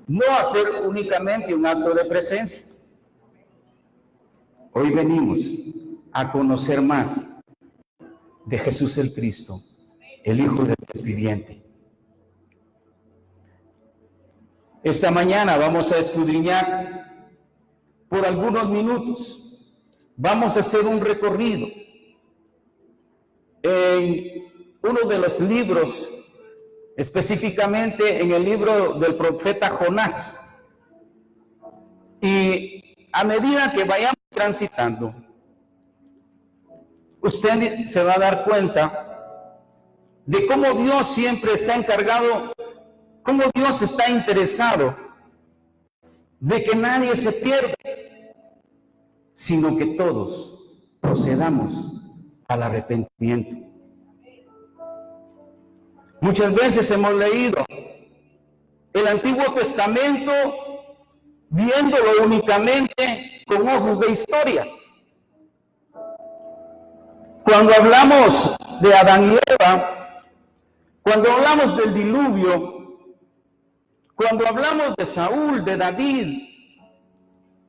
no hacer únicamente un acto de presencia. Hoy venimos a conocer más de Jesús el Cristo, el Hijo del Dios viviente. Esta mañana vamos a escudriñar por algunos minutos. Vamos a hacer un recorrido en uno de los libros, específicamente en el libro del profeta Jonás. Y a medida que vayamos transitando, usted se va a dar cuenta de cómo Dios siempre está encargado, cómo Dios está interesado de que nadie se pierda, sino que todos procedamos al arrepentimiento. Muchas veces hemos leído el Antiguo Testamento viéndolo únicamente con ojos de historia. Cuando hablamos de Adán y Eva, cuando hablamos del diluvio, cuando hablamos de Saúl, de David,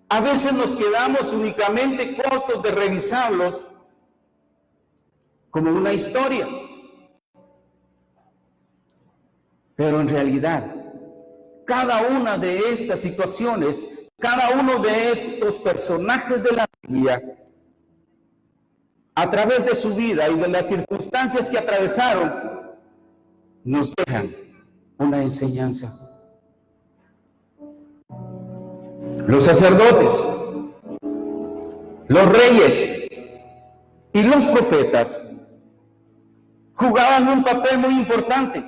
a veces nos quedamos únicamente cortos de revisarlos como una historia. Pero en realidad, cada una de estas situaciones, cada uno de estos personajes de la Biblia, a través de su vida y de las circunstancias que atravesaron, nos dejan una enseñanza. Los sacerdotes, los reyes y los profetas jugaban un papel muy importante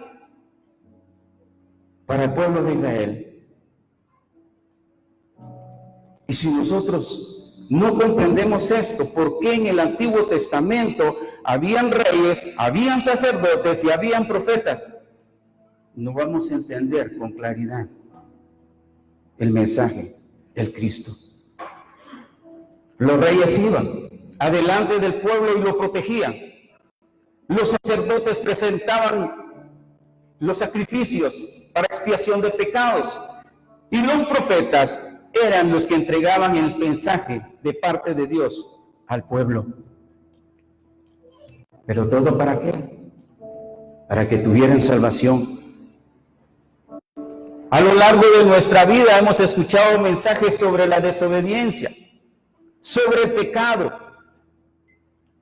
para el pueblo de Israel. Y si nosotros no comprendemos esto, ¿por qué en el Antiguo Testamento habían reyes, habían sacerdotes y habían profetas? No vamos a entender con claridad el mensaje del Cristo. Los reyes iban adelante del pueblo y lo protegían. Los sacerdotes presentaban los sacrificios para expiación de pecados, y los profetas eran los que entregaban el mensaje de parte de Dios al pueblo. ¿Pero todo para qué? Para que tuvieran salvación. A lo largo de nuestra vida hemos escuchado mensajes sobre la desobediencia, sobre el pecado,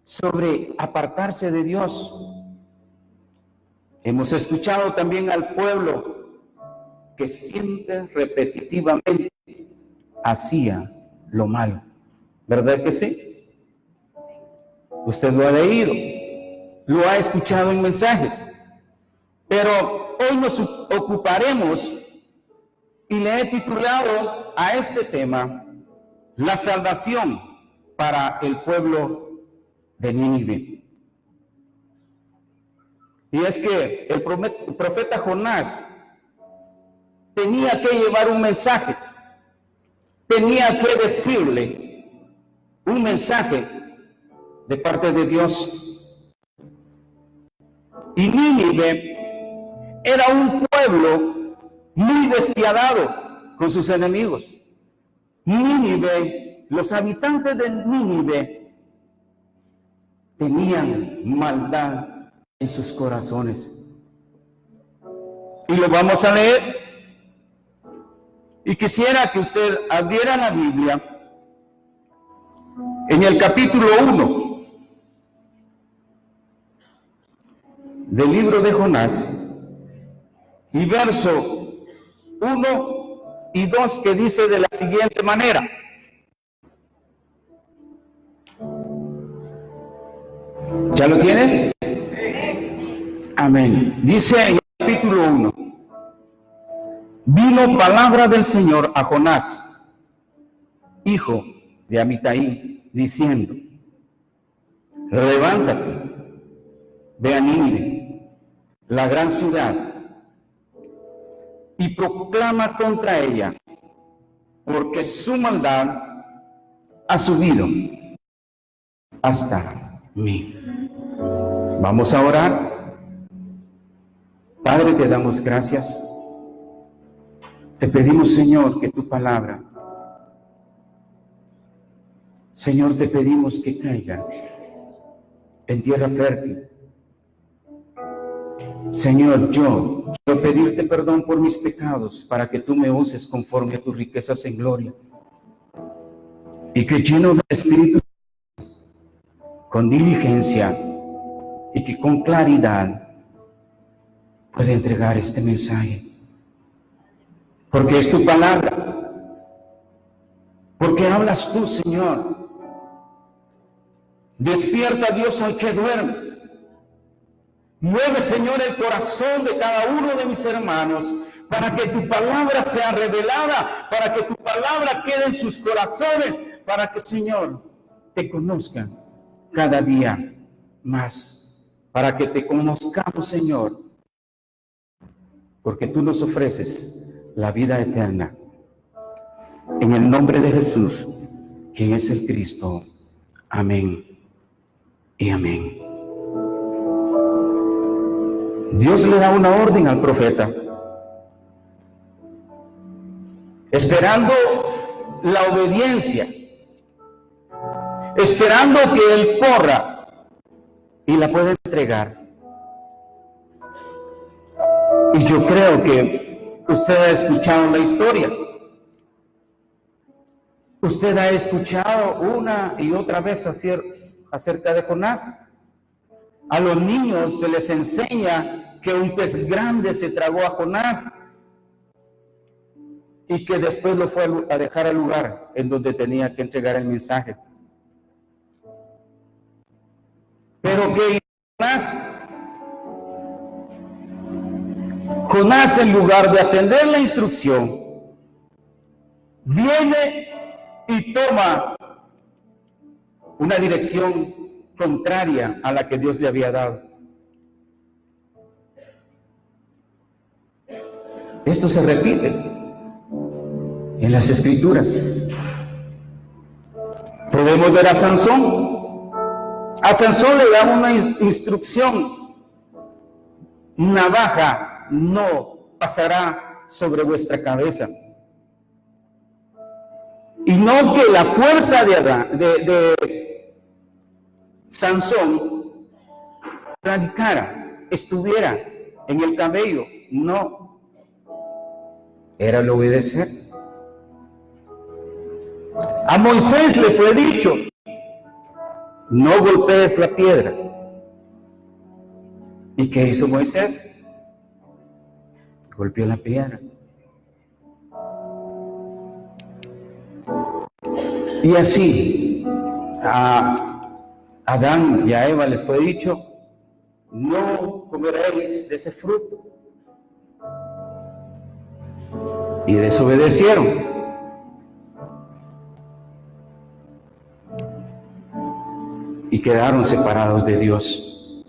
sobre apartarse de Dios. Hemos escuchado también al pueblo que siempre repetitivamente hacía lo malo. ¿Verdad que sí? Usted lo ha leído, lo ha escuchado en mensajes. Pero hoy nos ocuparemos, y le he titulado a este tema, la salvación para el pueblo de Nínive. Y es que el profeta Jonás tenía que llevar un mensaje, tenía que decirle un mensaje de parte de Dios. Y Nínive era un pueblo muy despiadado con sus enemigos. Nínive, los habitantes de Nínive tenían maldad en sus corazones. Y lo vamos a leer. Y quisiera que usted abriera la Biblia en el capítulo 1 del libro de Jonás, y verso 1 y 2, que dice de la siguiente manera: ¿ya lo tienen? Amén. Dice en el capítulo 1: vino palabra del Señor a Jonás, hijo de Amitai, diciendo: levántate, ve a Nínive, la gran ciudad, y proclama contra ella, porque su maldad ha subido hasta mí. Vamos a orar. Padre, te damos gracias Te pedimos, Señor, que tu palabra, Señor, te pedimos que caiga en tierra fértil. Señor, yo quiero pedirte perdón por mis pecados para que tú me uses conforme a tus riquezas en gloria. Y que lleno del Espíritu, con diligencia y que con claridad pueda entregar este mensaje. Porque es tu palabra. Porque hablas tú, Señor. Despierta, Dios, al que duerme. Mueve, Señor, el corazón de cada uno de mis hermanos para que tu palabra sea revelada, para que tu palabra quede en sus corazones, para que, Señor, te conozcan cada día más, para que te conozcamos, Señor, porque tú nos ofreces la vida eterna. En el nombre de Jesús, quien es el Cristo. Amén y amén. Dios le da una orden al profeta, esperando la obediencia, esperando que él corra y la pueda entregar. Y yo creo que usted ha escuchado la historia. Usted ha escuchado una y otra vez acerca de Jonás. A los niños se les enseña que un pez grande se tragó a Jonás y que después lo fue a dejar al lugar en donde tenía que entregar el mensaje. Pero que Jonás, en lugar de atender la instrucción, viene y toma una dirección contraria a la que Dios le había dado. Esto se repite en las Escrituras. Podemos ver a Sansón. A Sansón le da una instrucción: navaja no pasará sobre vuestra cabeza. Y no que la fuerza de Sansón radicara, estuviera en el cabello. No, era el obedecer. A Moisés le fue dicho: no golpees la piedra. ¿Y qué hizo Moisés? Golpeó la piedra. Y así a Adán y a Eva les fue dicho: no comeréis de ese fruto. Y desobedecieron. Y quedaron separados de Dios.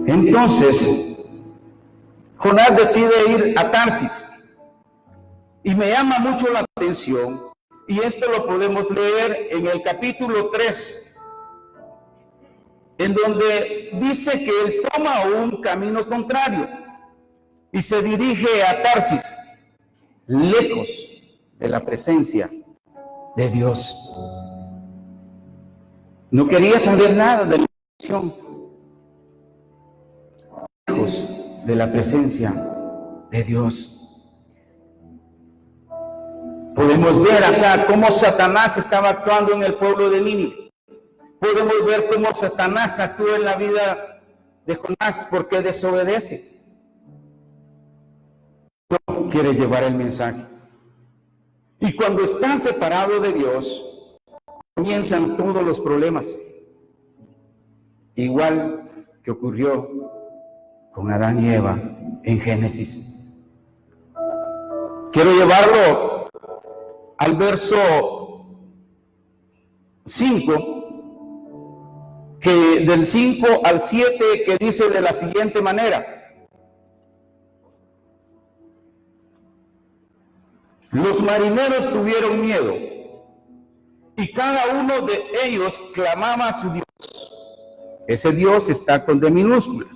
Entonces, Jonás decide ir a Tarsis. Y me llama mucho la atención, y esto lo podemos leer en el capítulo 3, en donde dice que él toma un camino contrario y se dirige a Tarsis, lejos de la presencia de Dios. No quería saber nada de la misión, lejos de la presencia de Dios. Podemos ver acá cómo Satanás estaba actuando en el pueblo de Nínive. Podemos ver cómo Satanás actúa en la vida de Jonás porque desobedece. No quiere llevar el mensaje. Y cuando está separado de Dios, comienzan todos los problemas. Igual que ocurrió con Adán y Eva en Génesis. Quiero llevarlo al verso 5, que del 5 al 7, que dice de la siguiente manera: los marineros tuvieron miedo, y cada uno de ellos clamaba a su Dios. Ese Dios está con D minúscula.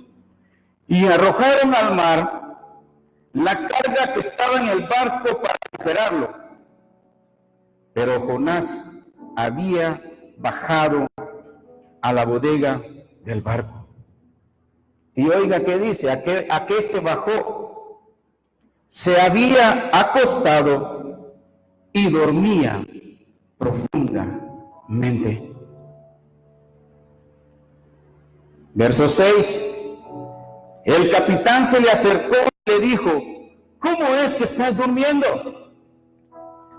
Y arrojaron al mar la carga que estaba en el barco para liberarlo. Pero Jonás había bajado a la bodega del barco. Y oiga qué dice, ¿a qué se bajó? Se había acostado y dormía profundamente. Verso 6. El capitán se le acercó y le dijo: ¿cómo es que estás durmiendo?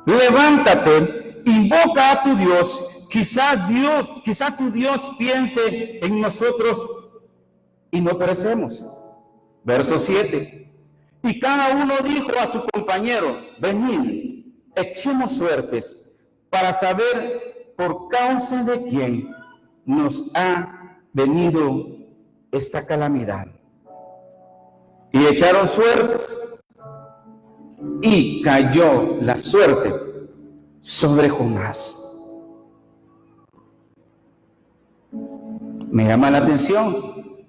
Levántate, invoca a tu Dios, quizá tu Dios piense en nosotros y no perecemos. Verso 7. Y cada uno dijo a su compañero: venid, echemos suertes para saber por causa de quién nos ha venido esta calamidad. Y echaron suertes, y cayó la suerte sobre Jonás. Me llama la atención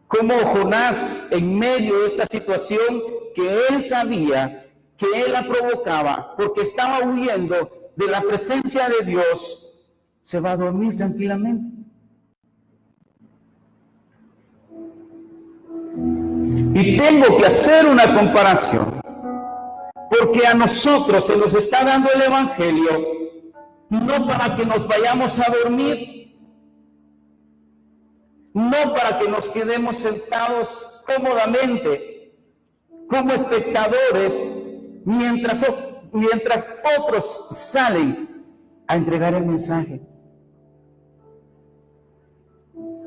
cómo Jonás, en medio de esta situación que él sabía que él la provocaba porque estaba huyendo de la presencia de Dios, se va a dormir tranquilamente. Y tengo que hacer una comparación, porque a nosotros se nos está dando el Evangelio no para que nos vayamos a dormir, no para que nos quedemos sentados cómodamente como espectadores mientras otros salen a entregar el mensaje.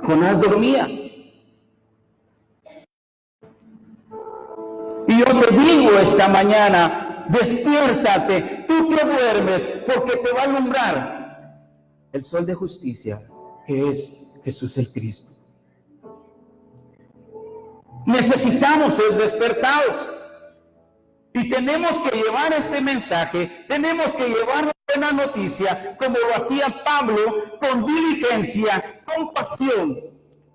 Jonás dormía. Y yo te digo esta mañana: despiértate, tú que duermes, porque te va a alumbrar el sol de justicia, que es Jesús el Cristo. Necesitamos ser despertados y tenemos que llevar este mensaje, tenemos que llevar la buena noticia como lo hacía Pablo, con diligencia, con pasión.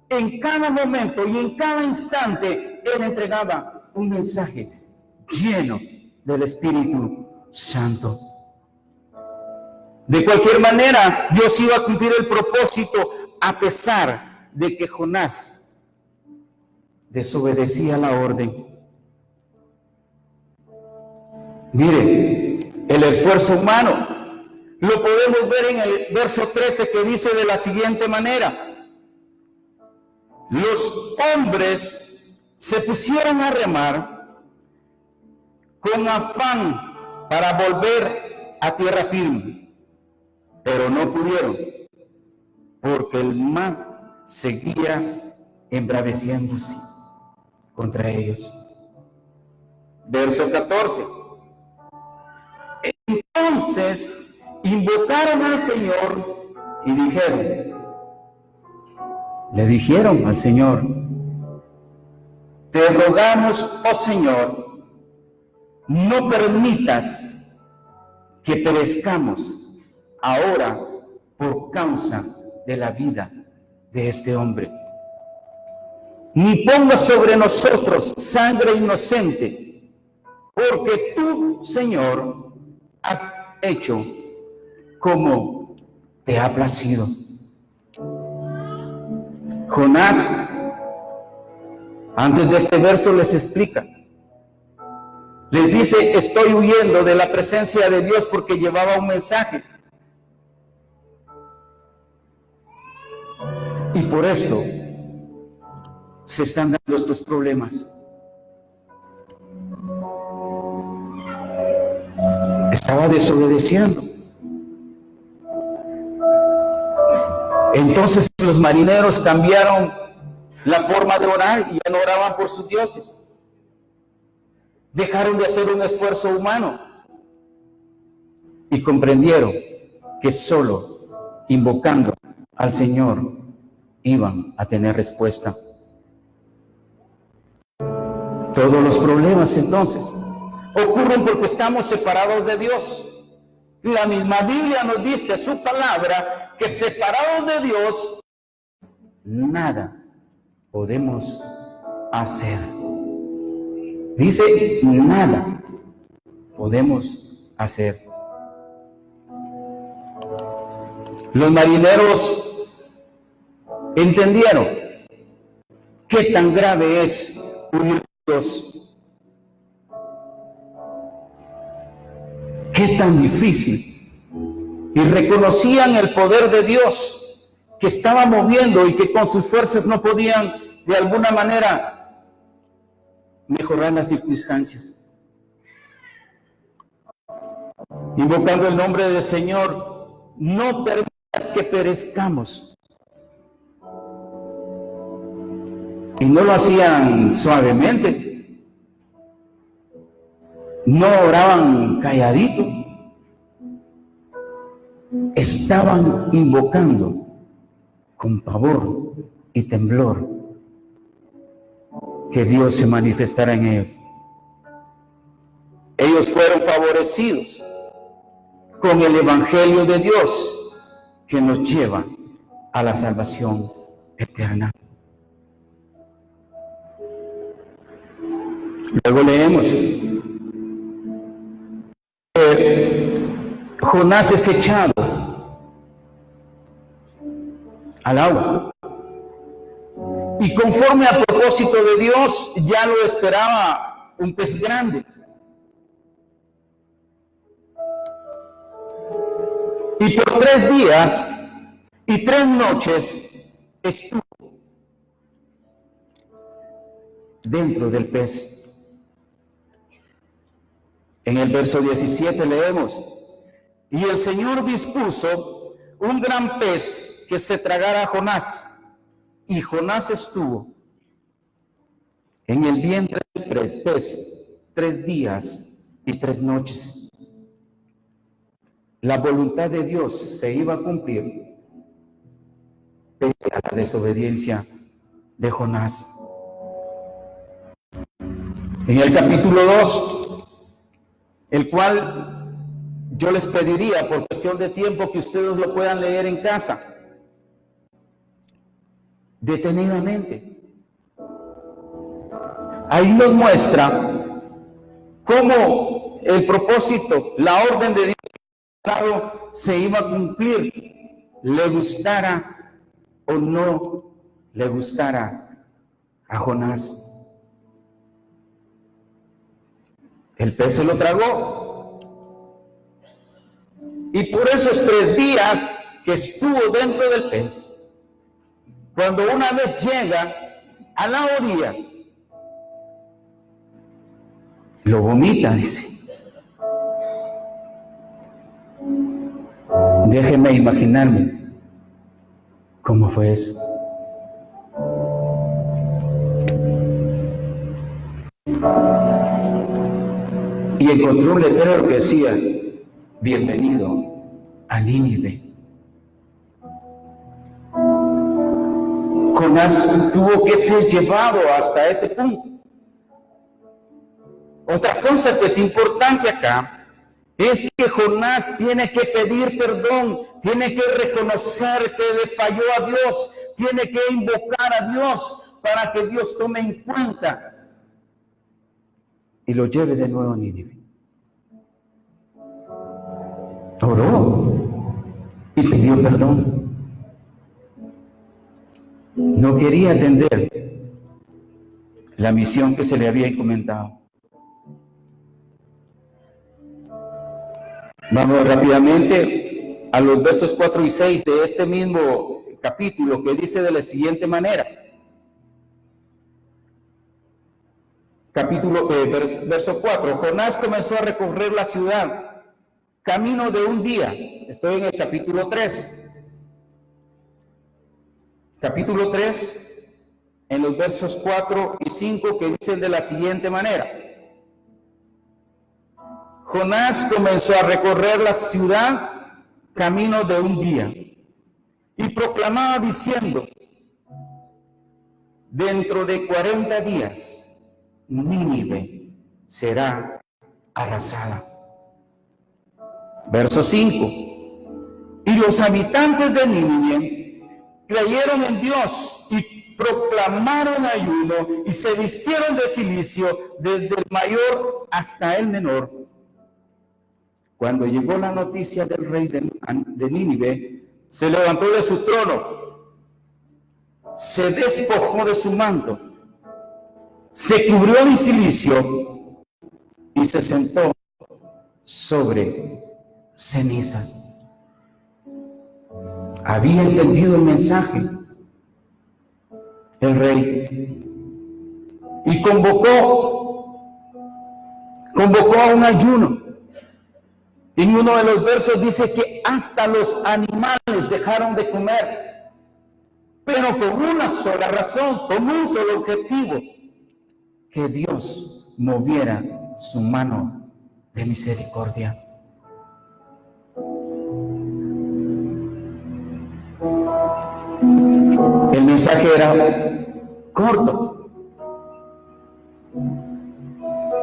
En cada momento y en cada instante él entregaba un mensaje lleno del Espíritu Santo. De cualquier manera, Dios iba a cumplir el propósito a pesar de que Jonás desobedecía la orden. Mire, el esfuerzo humano lo podemos ver en el verso 13, que dice de la siguiente manera: los hombres se pusieron a remar con afán para volver a tierra firme, pero no pudieron, porque el mar seguía embraveciéndose contra ellos. Verso 14. Entonces invocaron al Señor y le dijeron al Señor: te rogamos, oh Señor, no permitas que perezcamos ahora por causa de la vida de este hombre, ni pongas sobre nosotros sangre inocente, porque tú, Señor, has hecho como te ha placido. Jonás, antes de este verso, les explica, les dice: estoy huyendo de la presencia de Dios porque llevaba un mensaje, y por esto se están dando estos problemas. Estaba desobedeciendo. Entonces los marineros cambiaron la forma de orar y ya no oraban por sus dioses. Dejaron de hacer un esfuerzo humano y comprendieron que solo invocando al Señor iban a tener respuesta. Todos los problemas entonces ocurren porque estamos separados de Dios. La misma Biblia nos dice, su palabra, que separados de Dios nada podemos hacer. Dice, nada podemos hacer. Los marineros entendieron qué tan grave es huir de Dios, qué tan difícil, y reconocían el poder de Dios que estaba moviendo y que con sus fuerzas no podían de alguna manera mejorar las circunstancias. Invocando el nombre del Señor, no permitas que perezcamos. Y no lo hacían suavemente, no oraban calladito, estaban invocando con pavor y temblor que Dios se manifestara en ellos. Ellos fueron favorecidos con el Evangelio de Dios que nos lleva a la salvación eterna. Luego leemos, Jonás es echado al agua. Y conforme al propósito de Dios, ya lo esperaba un pez grande. Y por 3 días y 3 noches estuvo dentro del pez. En el verso 17 leemos, y el Señor dispuso un gran pez que se tragara a Jonás, y Jonás estuvo en el vientre del pez 3 días y 3 noches. La voluntad de Dios se iba a cumplir pese a la desobediencia de Jonás. En el capítulo 2, el cual yo les pediría por cuestión de tiempo que ustedes lo puedan leer en casa, detenidamente. Ahí nos muestra cómo el propósito, la orden de Dios se iba a cumplir, le gustara o no le gustara a Jonás. El pez se lo tragó, y por esos 3 días que estuvo dentro del pez, cuando una vez llega a la orilla, lo vomita, dice. Déjeme imaginarme cómo fue eso. Y encontró un letrero que decía, bienvenido a Nínive. Jonás tuvo que ser llevado hasta ese punto. Otra cosa que es importante acá es que Jonás tiene que pedir perdón, tiene que reconocer que le falló a Dios, tiene que invocar a Dios para que Dios tome en cuenta y lo lleve de nuevo a Nínive. Oró y pidió perdón. No quería atender la misión que se le había encomendado. Vamos rápidamente a los versos 4 y 6 de este mismo capítulo, que dice de la siguiente manera. Verso 4. Jonás comenzó a recorrer la ciudad, camino de un día. Estoy en el capítulo 3. Capítulo 3, en los versos 4 y 5, que dicen de la siguiente manera. Jonás comenzó a recorrer la ciudad camino de un día y proclamaba diciendo, dentro de 40 días Nínive será arrasada. Verso 5. Y los habitantes de Nínive creyeron en Dios y proclamaron ayuno y se vistieron de cilicio desde el mayor hasta el menor. Cuando llegó la noticia del rey de Nínive, se levantó de su trono, se despojó de su manto, se cubrió de cilicio y se sentó sobre cenizas. Había entendido el mensaje el rey y convocó a un ayuno. En uno de los versos dice que hasta los animales dejaron de comer, pero con una sola razón, con un solo objetivo: que Dios moviera su mano de misericordia. El mensaje era corto.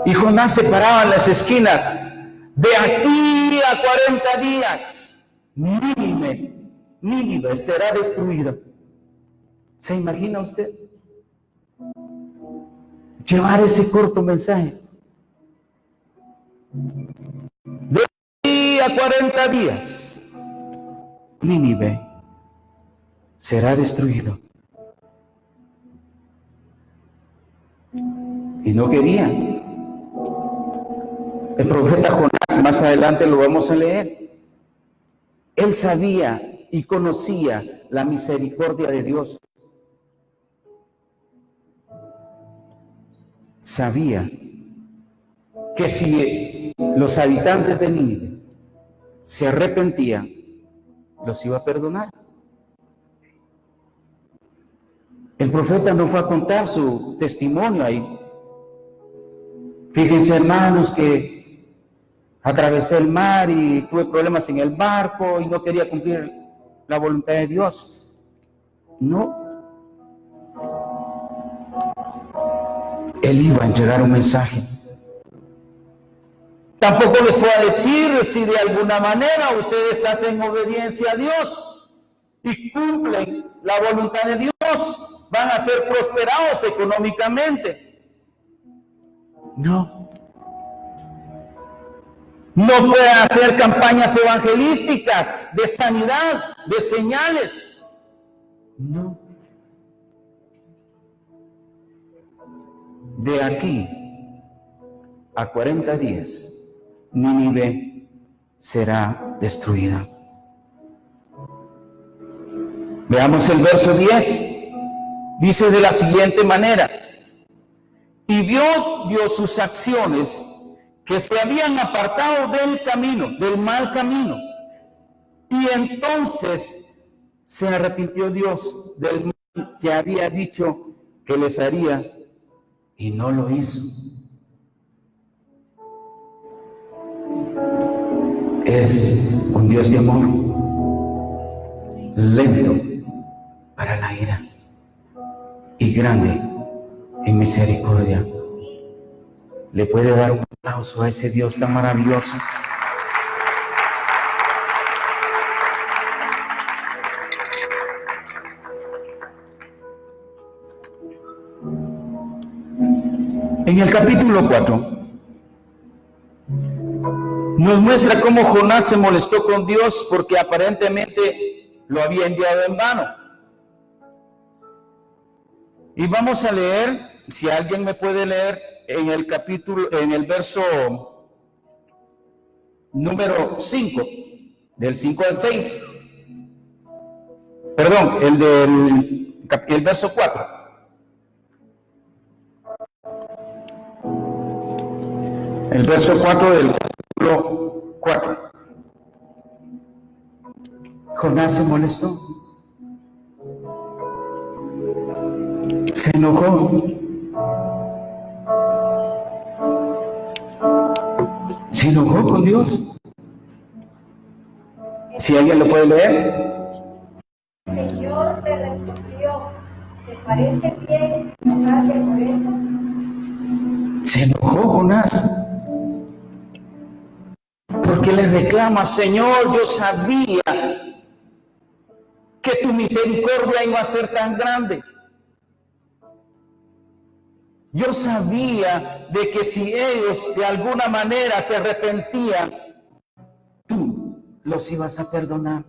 Y Jonás se paraba en las esquinas: de aquí a 40 días, Nínive será destruida. ¿Se imagina usted llevar ese corto mensaje? De aquí a 40 días, Nínive será destruido. Y no quería. El profeta Jonás, más adelante lo vamos a leer, él sabía y conocía la misericordia de Dios. Sabía que si los habitantes de Nínive se arrepentían, los iba a perdonar. El profeta no fue a contar su testimonio ahí. Fíjense, hermanos, que atravesé el mar y tuve problemas en el barco y no quería cumplir la voluntad de Dios. No. Él iba a entregar un mensaje. Tampoco les fue a decir si de alguna manera ustedes hacen obediencia a Dios y cumplen la voluntad de Dios, van a ser prosperados económicamente. No. No fue a hacer campañas evangelísticas de sanidad, de señales. No. De aquí a 40 días, Nínive será destruida. Veamos el verso 10. Dice de la siguiente manera: y vio Dios sus acciones, que se habían apartado del camino, del mal camino. Y entonces se arrepintió Dios del mal que había dicho que les haría, y no lo hizo. Es un Dios de amor, lento para la ira y grande en misericordia. ¿Le puede dar un aplauso a ese Dios tan maravilloso? En el capítulo 4 nos muestra cómo Jonás se molestó con Dios porque aparentemente lo había enviado en vano. Y vamos a leer, si alguien me puede leer, en el capítulo, en el verso número 5, del 5 al 6. Perdón, el verso 4. El verso 4 del capítulo 4. Jonás se molestó. Se enojó. Se enojó con Dios. Si alguien lo puede leer. El Señor le respondió: ¿te parece bien enojarte por esto? Se enojó Jonás. Porque le reclama: Señor, yo sabía que tu misericordia iba a ser tan grande. Yo sabía de que si ellos de alguna manera se arrepentían, tú los ibas a perdonar.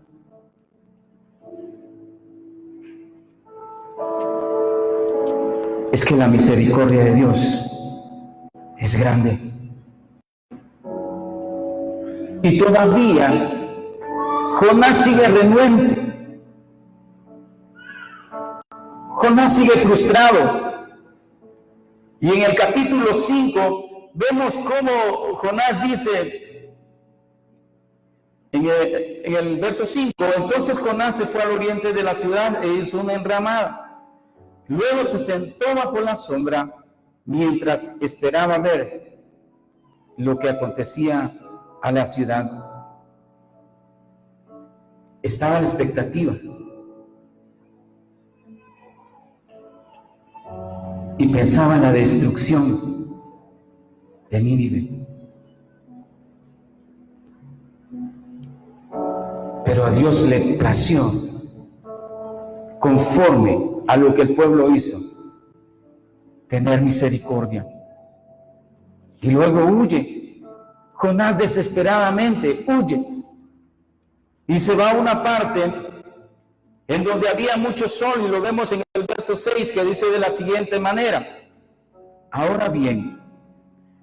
Es que la misericordia de Dios es grande. Y todavía Jonás sigue renuente. Jonás sigue frustrado. Y en el capítulo 5 vemos cómo Jonás dice, en el verso 5, entonces Jonás se fue al oriente de la ciudad e hizo una enramada. Luego se sentó bajo la sombra mientras esperaba ver lo que acontecía a la ciudad. Estaba a la expectativa. Y pensaba en la destrucción de Nínive. Pero a Dios le plació, conforme a lo que el pueblo hizo, tener misericordia. Y luego huye. Jonás desesperadamente huye. Y se va a una parte en donde había mucho sol, y lo vemos en el verso 6, que dice de la siguiente manera: ahora bien,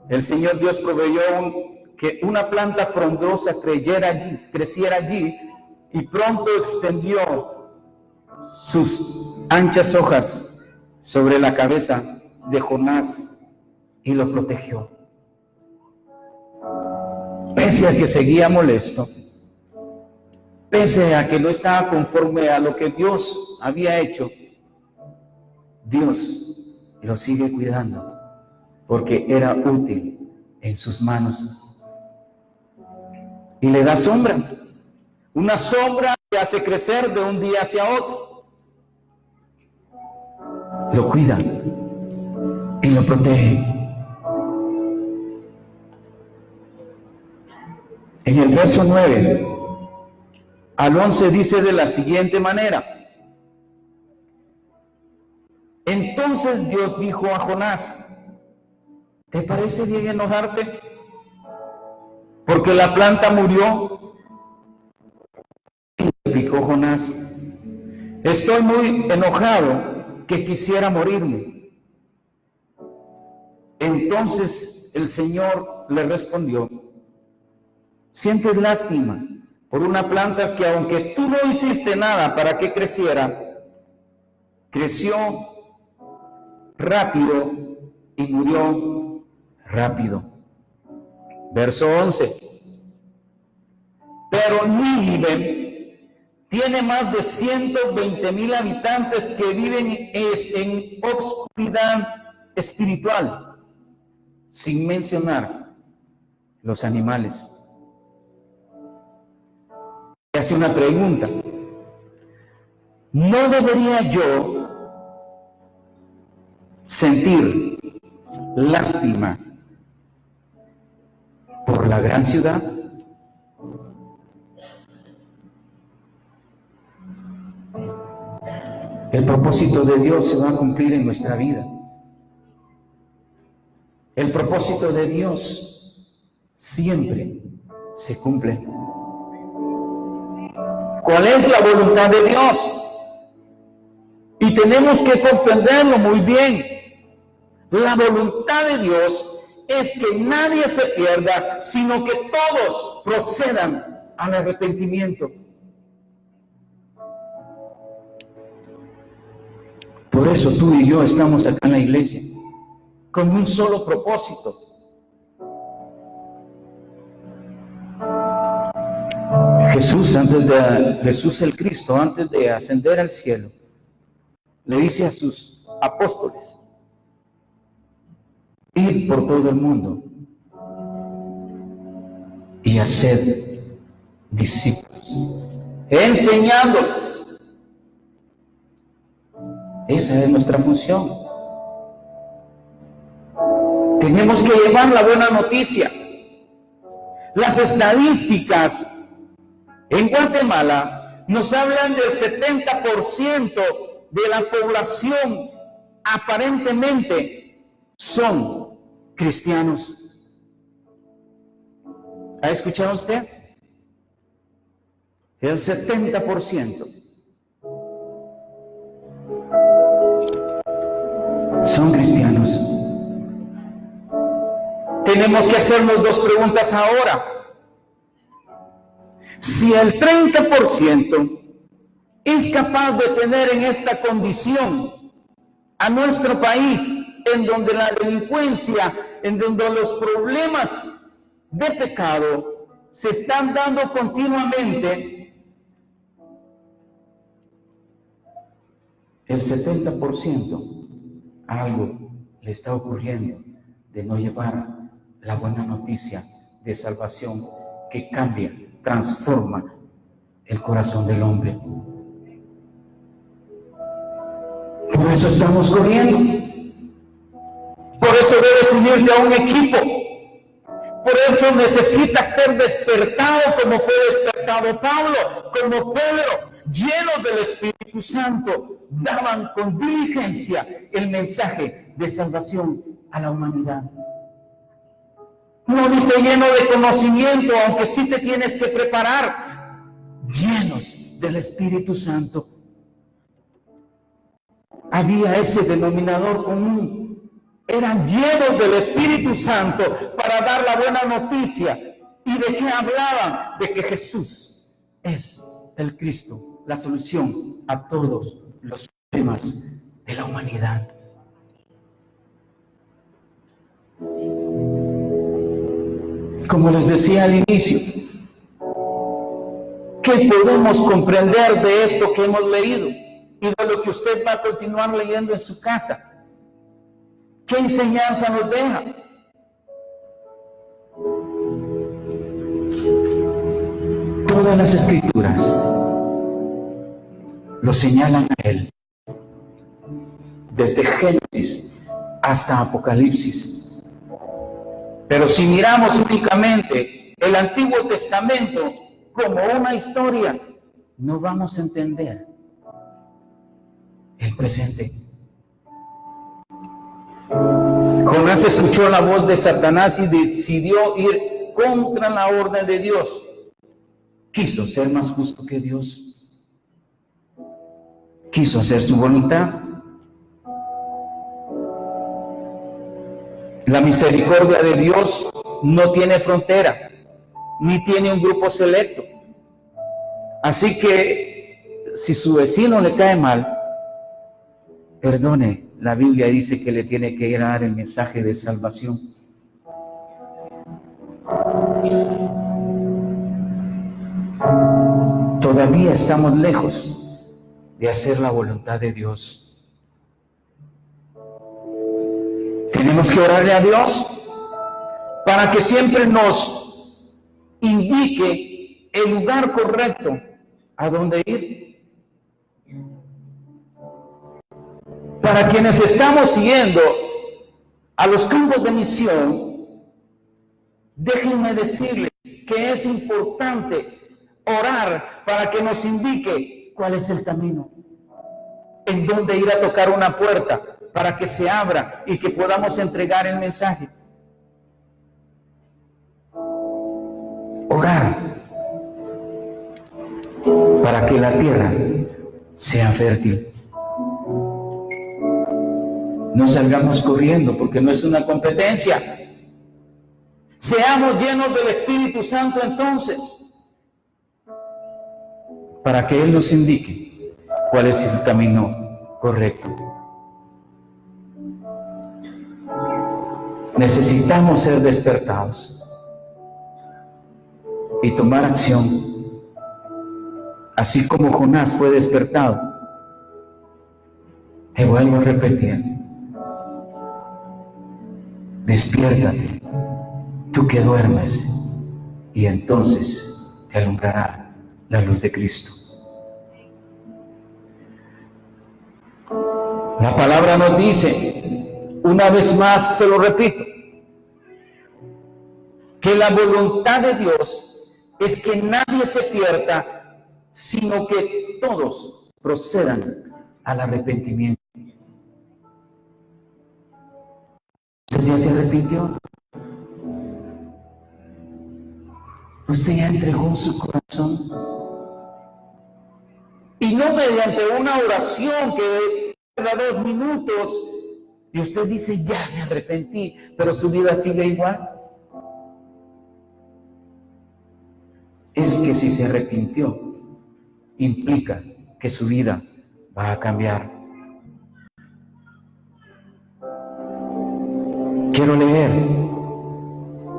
el Señor Dios proveyó que una planta frondosa creciera allí, y pronto extendió sus anchas hojas sobre la cabeza de Jonás y lo protegió. Pese a que seguía molesto, pese a que no estaba conforme a lo que Dios había hecho, Dios lo sigue cuidando, porque era útil en sus manos. Y le da sombra, una sombra que hace crecer de un día hacia otro. Lo cuida y lo protege. En el verso 9 al 11 dice de la siguiente manera: entonces Dios dijo a Jonás, ¿te parece bien enojarte? Porque la planta murió. Y replicó Jonás, estoy muy enojado que quisiera morirme. Entonces el Señor le respondió, ¿sientes lástima por una planta que, aunque tú no hiciste nada para que creciera, creció rápido y murió rápido? Verso 11. Pero Nínive tiene más de 120,000 habitantes que viven en obscuridad espiritual, sin mencionar los animales. Hace una pregunta: ¿no debería yo sentir lástima por la gran ciudad? El propósito de Dios se va a cumplir en nuestra vida. El propósito de Dios siempre se cumple. ¿Cuál es la voluntad de Dios? Y tenemos que comprenderlo muy bien. La voluntad de Dios es que nadie se pierda, sino que todos procedan al arrepentimiento. Por eso tú y yo estamos acá en la iglesia, con un solo propósito. Jesús el Cristo, antes de ascender al cielo, le dice a sus apóstoles, id por todo el mundo y haced discípulos, enseñándoles. Esa es nuestra función. Tenemos que llevar la buena noticia. Las estadísticas en Guatemala nos hablan del 70% de la población aparentemente son cristianos. ¿Ha escuchado usted? El 70% son cristianos. Tenemos que hacernos dos preguntas ahora. Si el 30% es capaz de tener en esta condición a nuestro país, en donde la delincuencia, en donde los problemas de pecado se están dando continuamente, el 70% algo le está ocurriendo de no llevar la buena noticia de salvación que cambia, transforma el corazón del hombre. Por eso estamos corriendo. Por eso debes unirte a un equipo. Por eso necesitas ser despertado como fue despertado Pablo, como Pedro, llenos del Espíritu Santo, daban con diligencia el mensaje de salvación a la humanidad. No dice lleno de conocimiento, aunque sí te tienes que preparar, llenos del Espíritu Santo. Había ese denominador común. Eran llenos del Espíritu Santo para dar la buena noticia. ¿Y de qué hablaban? De que Jesús es el Cristo, la solución a todos los problemas de la humanidad. Como les decía al inicio, ¿qué podemos comprender de esto que hemos leído y de lo que usted va a continuar leyendo en su casa? ¿Qué enseñanza nos deja? Todas las escrituras lo señalan a Él, desde Génesis hasta Apocalipsis. Pero si miramos únicamente el Antiguo Testamento como una historia, no vamos a entender el presente. Jonás escuchó la voz de Satanás y decidió ir contra la orden de Dios. Quiso ser más justo que Dios. Quiso hacer su voluntad. La misericordia de Dios no tiene frontera, ni tiene un grupo selecto. Así que si su vecino le cae mal, perdone. La Biblia dice que le tiene que ir a dar el mensaje de salvación. Todavía estamos lejos de hacer la voluntad de Dios. Tenemos que orarle a Dios para que siempre nos indique el lugar correcto a dónde ir. Para quienes estamos siguiendo a los campos de misión, déjenme decirles que es importante orar para que nos indique cuál es el camino, en dónde ir a tocar una puerta para que se abra y que podamos entregar el mensaje. Orar para que la tierra sea fértil. No salgamos corriendo porque no es una competencia. Seamos llenos del Espíritu Santo entonces, para que Él nos indique cuál es el camino correcto. Necesitamos ser despertados y tomar acción, así como Jonás fue despertado. Te vuelvo a repetir, despiértate, tú que duermes, y entonces te alumbrará la luz de Cristo. La palabra nos dice, una vez más se lo repito, que la voluntad de Dios es que nadie se pierda, sino que todos procedan al arrepentimiento. ya se arrepintió. Usted ya entregó su corazón. Y no mediante una oración que tarda 2 minutos y usted dice, ya me arrepentí, pero su vida sigue igual. Es que si se arrepintió, implica que su vida va a cambiar. Quiero leer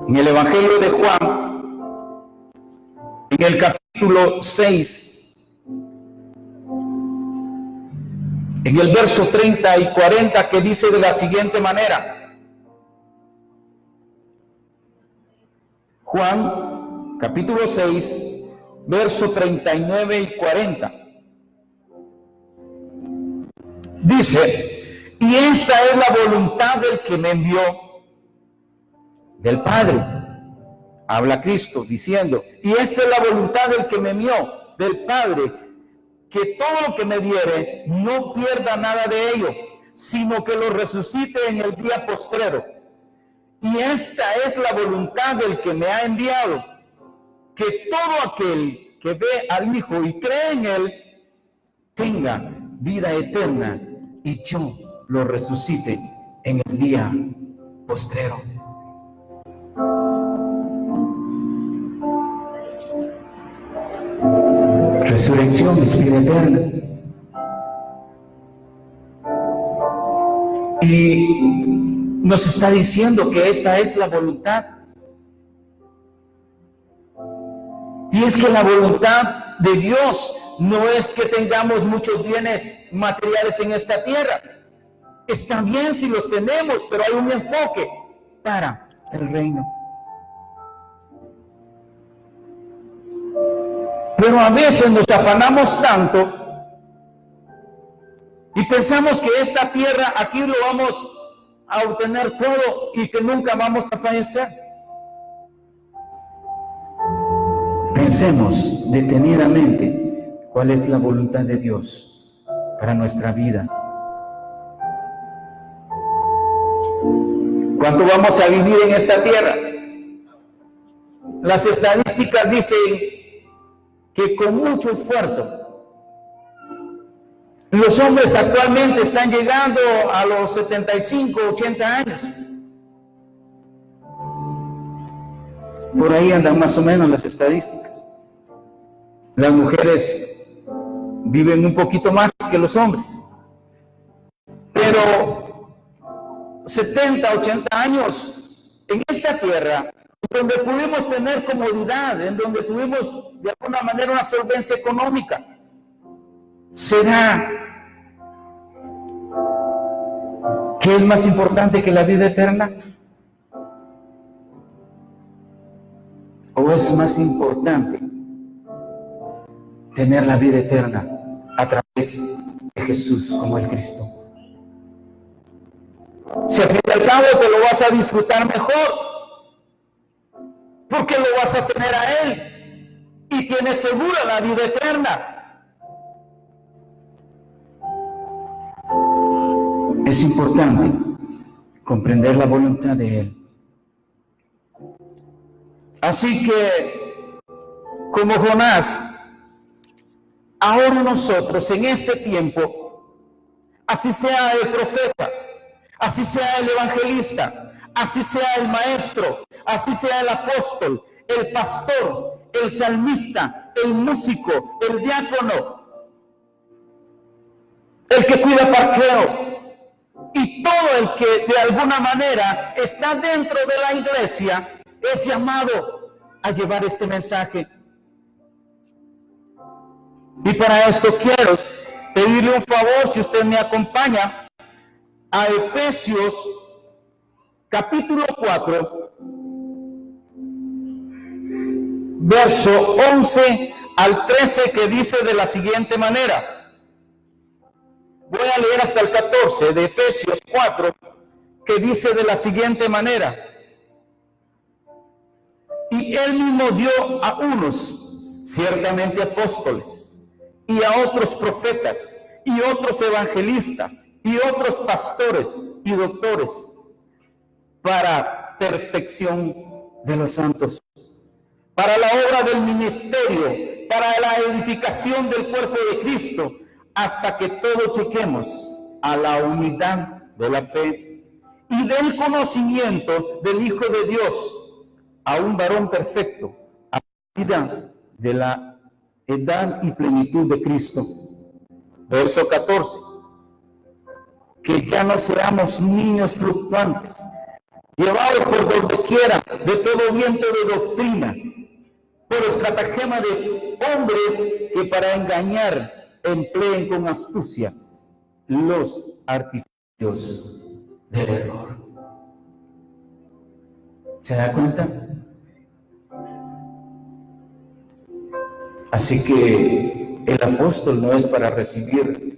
en el Evangelio de Juan, en el capítulo 6, en el verso 30 y 40, que dice de la siguiente manera. Juan, capítulo 6, verso 39 y 40. Dice, y esta es la voluntad del que me envió, del Padre. Habla Cristo diciendo, y esta es la voluntad del que me envió, del Padre, que todo lo que me diere no pierda nada de ello, sino que lo resucite en el día postrero. Y esta es la voluntad del que me ha enviado, que todo aquel que ve al Hijo y cree en Él, tenga vida eterna, y yo lo resucite en el día postrero. Resurrección es vida eterna. Y nos está diciendo que esta es la voluntad. Y es que la voluntad de Dios no es que tengamos muchos bienes materiales en esta tierra. Está bien si los tenemos, pero hay un enfoque para el reino. Pero a veces nos afanamos tanto y pensamos que esta tierra aquí lo vamos a obtener todo y que nunca vamos a fallecer. Pensemos detenidamente cuál es la voluntad de Dios para nuestra vida. ¿Cuánto vamos a vivir en esta tierra? Las estadísticas dicen que con mucho esfuerzo los hombres actualmente están llegando a los 75, 80 años. Por ahí andan más o menos las estadísticas. Las mujeres viven un poquito más que los hombres. Pero 70, 80 años en esta tierra, donde pudimos tener comodidad, en donde tuvimos de alguna manera una solvencia económica, ¿será que es más importante que la vida eterna? ¿O es más importante tener la vida eterna a través de Jesús como el Cristo? Si al fin y al cabo te lo vas a disfrutar mejor, porque lo vas a tener a Él y tienes segura la vida eterna. Es importante comprender la voluntad de Él. Así que, como Jonás, ahora nosotros en este tiempo, así sea el profeta, así sea el evangelista, así sea el maestro, así sea el apóstol, el pastor, el salmista, el músico, el diácono, el que cuida parqueo, y todo el que de alguna manera está dentro de la iglesia, es llamado a llevar este mensaje. Y para esto quiero pedirle un favor, si usted me acompaña, a Efesios capítulo 4, verso 11 al 13, que dice de la siguiente manera. Voy a leer hasta el 14 de Efesios 4, que dice de la siguiente manera. Y Él mismo dio a unos ciertamente apóstoles, y a otros profetas, y otros evangelistas, y otros pastores y doctores, para perfección de los santos, para la obra del ministerio, para la edificación del cuerpo de Cristo, hasta que todos lleguemos a la unidad de la fe y del conocimiento del Hijo de Dios, a un varón perfecto, a la medida de la edad y plenitud de Cristo. Verso 14. Que ya no seamos niños fluctuantes, llevados por donde quiera de todo viento de doctrina, por estratagema de hombres que para engañar empleen con astucia los artificios del error. ¿Se da cuenta? Así que el apóstol no es para recibir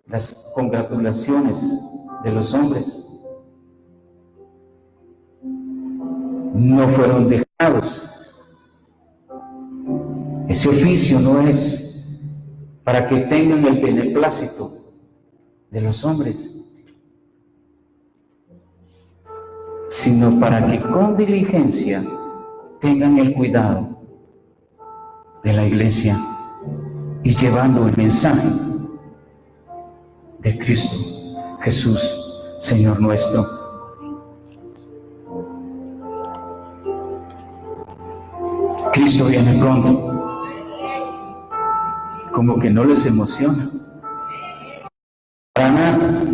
las congratulaciones de los hombres. No fueron dejados. Ese oficio no es para que tengan el beneplácito de los hombres, sino para que con diligencia tengan el cuidado de la iglesia y llevando el mensaje de Cristo Jesús, Señor nuestro. Cristo viene pronto. Como que no les emociona. Para nada.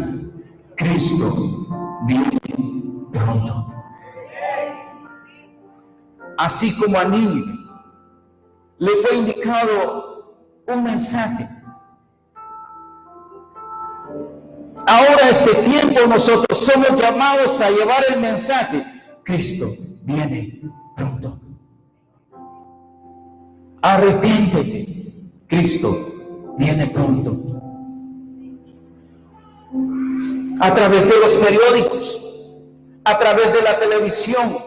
Cristo viene pronto. Así como a Nínive le fue indicado un mensaje. Ahora, este tiempo, nosotros somos llamados a llevar el mensaje. Cristo viene pronto. Arrepiéntete. Cristo viene pronto. A través de los periódicos, a través de la televisión,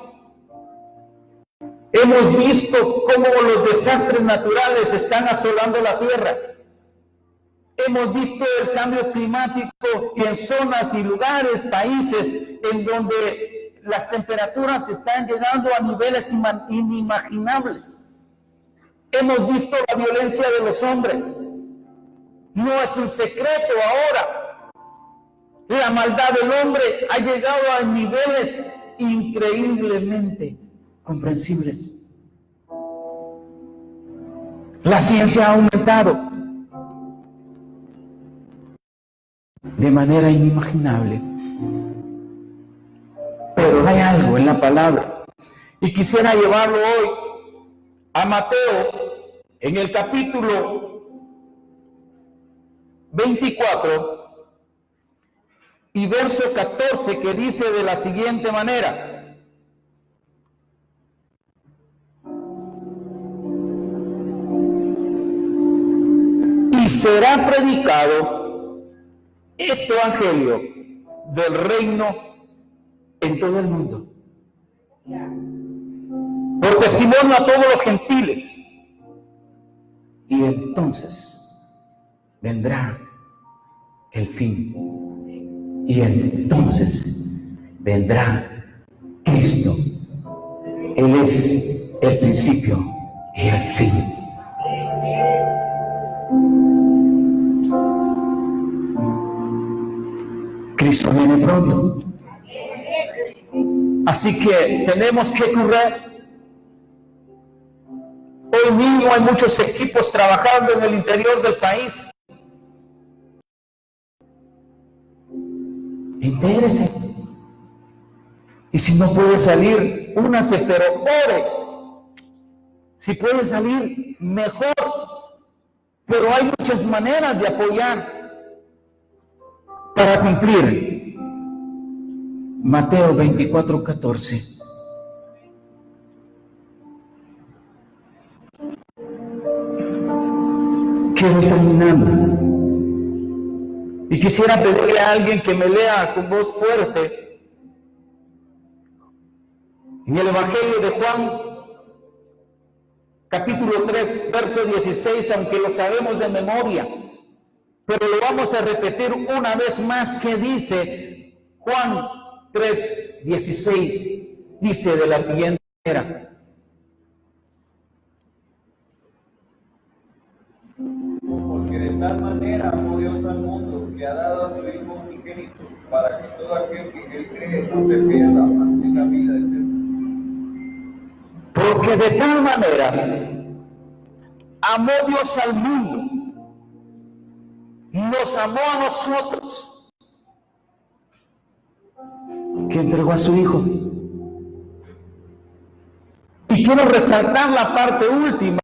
hemos visto cómo los desastres naturales están asolando la tierra. Hemos visto el cambio climático en zonas y lugares, países en donde las temperaturas están llegando a niveles inimaginables. Hemos visto la violencia de los hombres. No es un secreto ahora. La maldad del hombre ha llegado a niveles increíblemente comprensibles. La ciencia ha aumentado de manera inimaginable. Pero hay algo en la palabra. Y quisiera llevarlo hoy a Mateo, en el capítulo 24 y verso 14, que dice de la siguiente manera: y será predicado este evangelio del reino en todo el mundo, por testimonio a todos los gentiles, y entonces vendrá el fin, y entonces vendrá Cristo. Él es el principio y el fin. Cristo viene pronto. Así que tenemos que correr. Hoy mismo hay muchos equipos trabajando en el interior del país. Entérese. Y si no puede salir, únase, pero ore. Si puede salir, mejor. Pero hay muchas maneras de apoyar para cumplir. Mateo 24:14. Quiero terminando. Y quisiera pedirle a alguien que me lea con voz fuerte en el Evangelio de Juan, capítulo 3, verso 16, aunque lo sabemos de memoria, pero lo vamos a repetir una vez más, que dice Juan 3:16 dice de la siguiente manera: porque de tal manera amó Dios al mundo que ha dado a su Hijo unigénito, para que todo aquel que en él cree no se pierda, mas tenga vida eterna. porque de tal manera amó Dios al mundo, nos amó a nosotros, que entregó a su Hijo. Y quiero resaltar la parte última,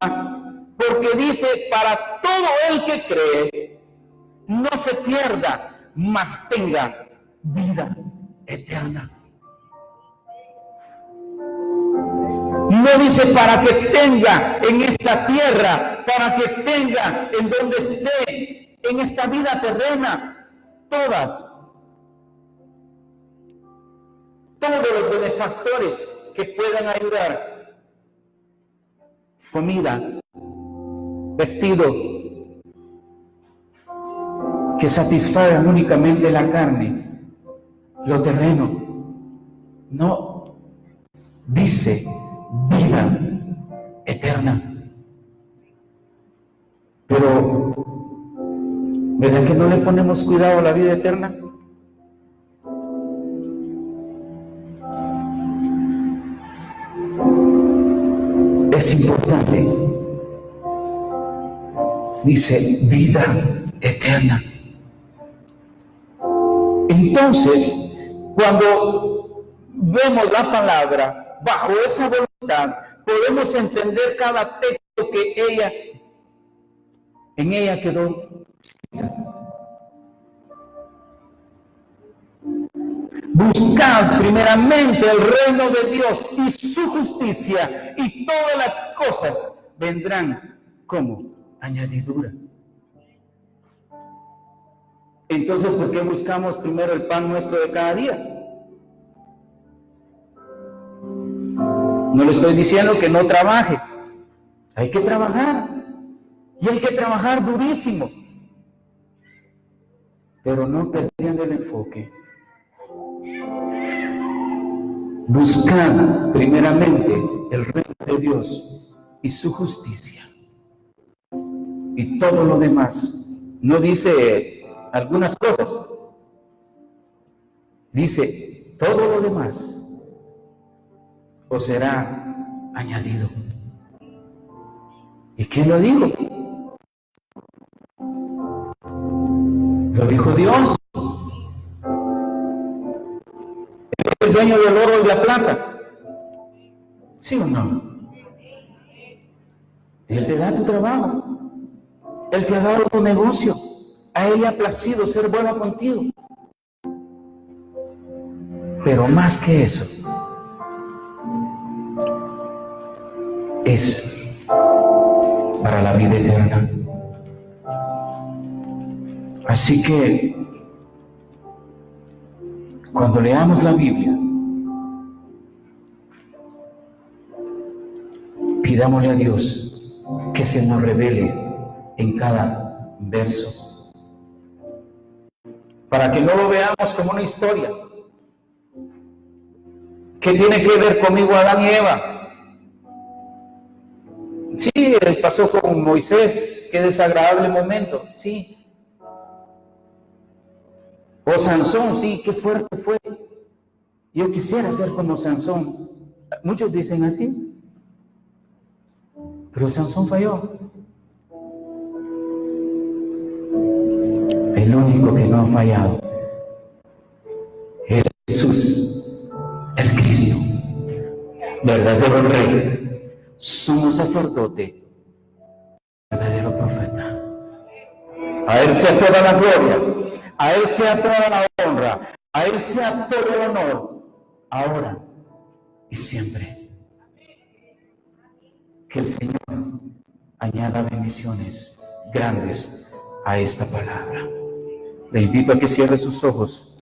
porque dice: para todo el que cree, no se pierda, mas tenga vida eterna. No dice para que tenga en esta tierra, para que tenga en donde esté, en esta vida terrena, todos los benefactores que puedan ayudar: comida, vestido, que satisfagan únicamente la carne, lo terreno. No, dice vida eterna. Pero, ¿verdad que no le ponemos cuidado a la vida eterna? Es importante. Dice vida eterna. Entonces, cuando vemos la palabra bajo esa voluntad, podemos entender cada texto que en ella quedó. Buscad primeramente el reino de Dios y su justicia, y todas las cosas vendrán como añadidura. Entonces, ¿por qué buscamos primero el pan nuestro de cada día? No le estoy diciendo que no trabaje. Hay que trabajar. Y hay que trabajar durísimo. Pero no perdiendo el enfoque. Buscad primeramente el reino de Dios y su justicia. Y todo lo demás. No dice algunas cosas. Dice todo lo demás os será añadido. ¿Y quién lo dijo? Lo dijo Dios. Él es el dueño del oro y de la plata. ¿Sí o no? Él te da tu trabajo. Él te ha dado tu negocio. A Él le ha placido ser bueno contigo. Pero más que eso, es para la vida eterna. Así que, cuando leamos la Biblia, pidámosle a Dios que se nos revele en cada verso, para que no lo veamos como una historia. ¿Qué tiene que ver conmigo Adán y Eva? Sí, pasó con Moisés, qué desagradable momento, sí. O Sansón, sí, qué fuerte fue. Yo quisiera ser como Sansón. Muchos dicen así. Pero Sansón falló. El único que no ha fallado es Jesús, el Cristo, verdadero Rey, sumo sacerdote, verdadero profeta. A Él sea toda la gloria, a Él sea toda la honra, a Él sea todo el honor, ahora y siempre. Que el Señor añada bendiciones grandes a esta palabra. Le invito a que cierre sus ojos.